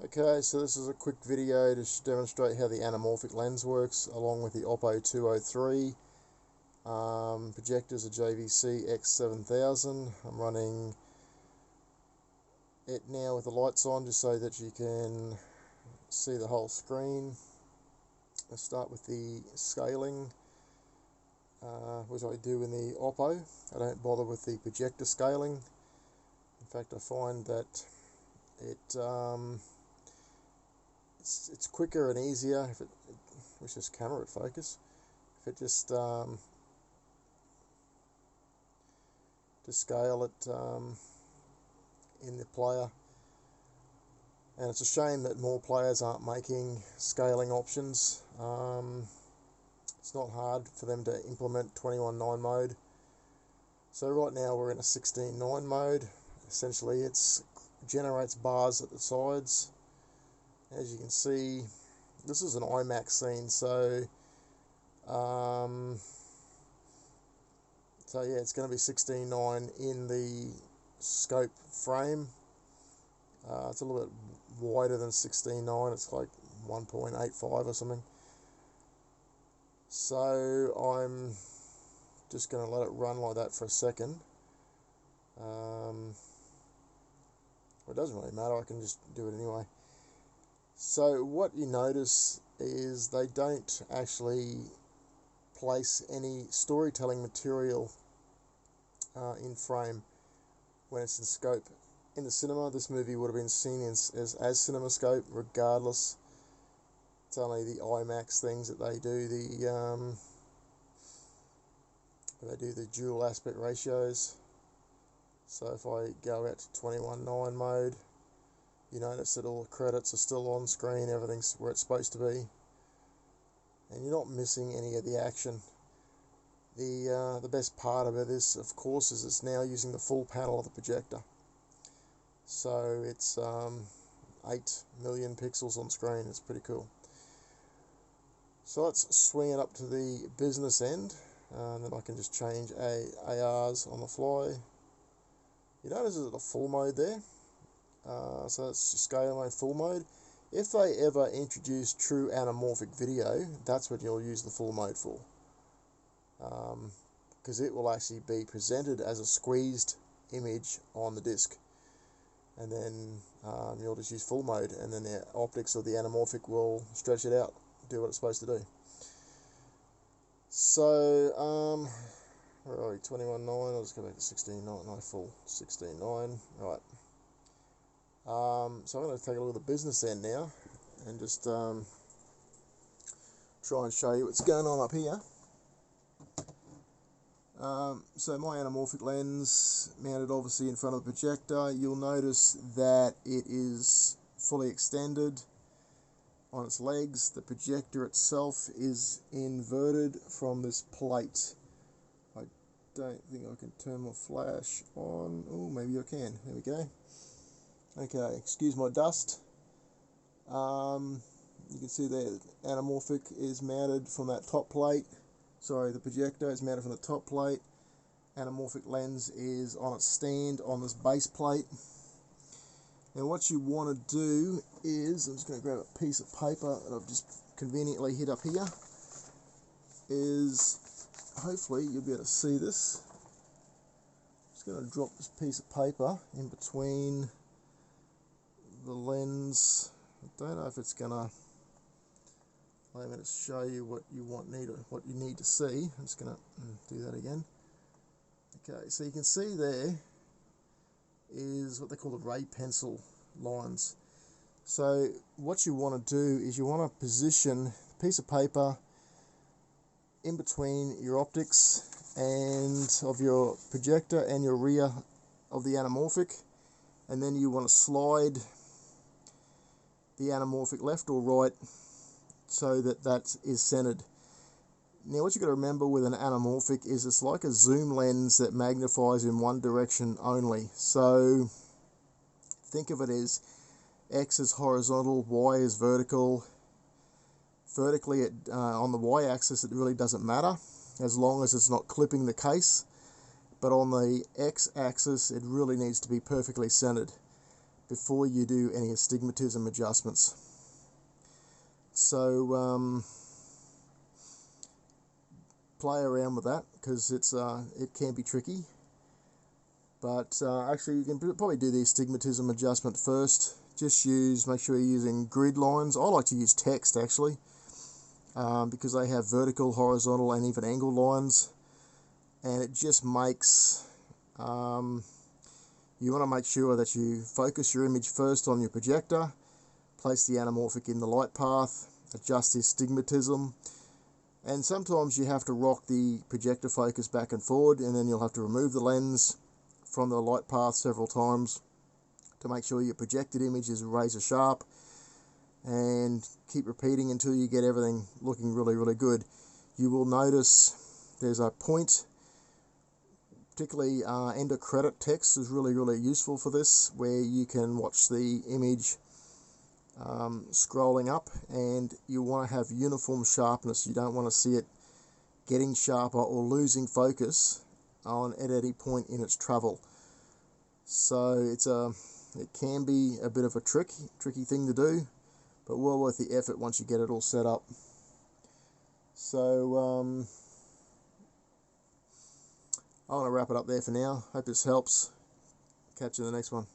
Okay, so this is a quick video to demonstrate how the anamorphic lens works along with the OPPO 203. Projector's a JVC X7000. I'm running it now with the lights on just so that you can see the whole screen. Let's start with the scaling, which I do in the OPPO. I don't bother with the projector scaling. In fact, I find that it's quicker and easier if it wish this camera would focus. If it just to scale it in the player, and it's a shame that more players aren't making scaling options. It's not hard for them to implement 21:9 mode. So right now we're in a 16:9 mode. Essentially, it generates bars at the sides. As you can see, this is an IMAX scene, so yeah, it's going to be 16:9 in the scope frame. It's a little bit wider than 16:9. It's like 1.85 or something. So I'm just going to let it run like that for a second. It doesn't really matter, I can just do it anyway. So what you notice is they don't actually place any storytelling material in frame when it's in scope. In the cinema, this movie would have been seen as CinemaScope regardless. It's only the IMAX things that they do the dual aspect ratios. So if I go out to 21:9 mode, you notice that all the credits are still on screen, everything's where it's supposed to be, and you're not missing any of the action. The best part of it is, of course, is it's now using the full panel of the projector. So it's 8 million pixels on screen. It's pretty cool. So let's swing it up to the business end, and then I can just change ARs on the fly. You notice it's a full mode there. So that's scale mode, full mode. If they ever introduce true anamorphic video, that's what you'll use the full mode for, because it will actually be presented as a squeezed image on the disc, and then you'll just use full mode, and then the optics of the anamorphic will stretch it out, do what it's supposed to do. So where are we? 21:9. I'll just go back to 16:9. No, full 16:9. Right. So I'm going to take a look at the business end now and just try and show you what's going on up here. So my anamorphic lens mounted obviously in front of the projector. You'll notice that it is fully extended on its legs. The projector itself is inverted from this plate. I don't think I can turn my flash on. Oh, maybe I can. There we go. Okay, excuse my dust. You can see the anamorphic is mounted from that top plate. Sorry, the projector is mounted from the top plate. Anamorphic lens is on its stand on this base plate. Now what you want to do is, I'm just going to grab a piece of paper that I've just conveniently hid up here, is hopefully you'll be able to see this. I'm just going to drop this piece of paper in between the lens. I don't know if it's gonna. I'm going to show you what you need to see. I'm just going to do that again. Okay, so you can see there is what they call the ray pencil lines. So what you want to do is you want to position a piece of paper in between your optics and of your projector and your rear of the anamorphic, and then you want to slide the anamorphic left or right so that is centered. Now what you've got to remember with an anamorphic is it's like a zoom lens that magnifies in one direction only. So think of it as X is horizontal, Y is vertical. Vertically on the Y axis it really doesn't matter as long as it's not clipping the case, but on the X axis it really needs to be perfectly centered. before you do any astigmatism adjustments. So play around with that, because it can be tricky. But actually, you can probably do the astigmatism adjustment first. Just make sure you're using grid lines. I like to use text actually, because they have vertical, horizontal, and even angle lines, and it just makes you want to make sure that you focus your image first on your projector, place the anamorphic in the light path, adjust the astigmatism, and sometimes you have to rock the projector focus back and forward, and then you'll have to remove the lens from the light path several times to make sure your projected image is razor sharp, and keep repeating until you get everything looking really, really good. You will notice there's a point, particularly end of credit text is really, really useful for this, where you can watch the image scrolling up, and you want to have uniform sharpness. You don't want to see it getting sharper or losing focus at any point in its travel. So it can be a bit of a tricky thing to do, but well worth the effort once you get it all set up. So I want to wrap it up there for now. Hope this helps. Catch you in the next one.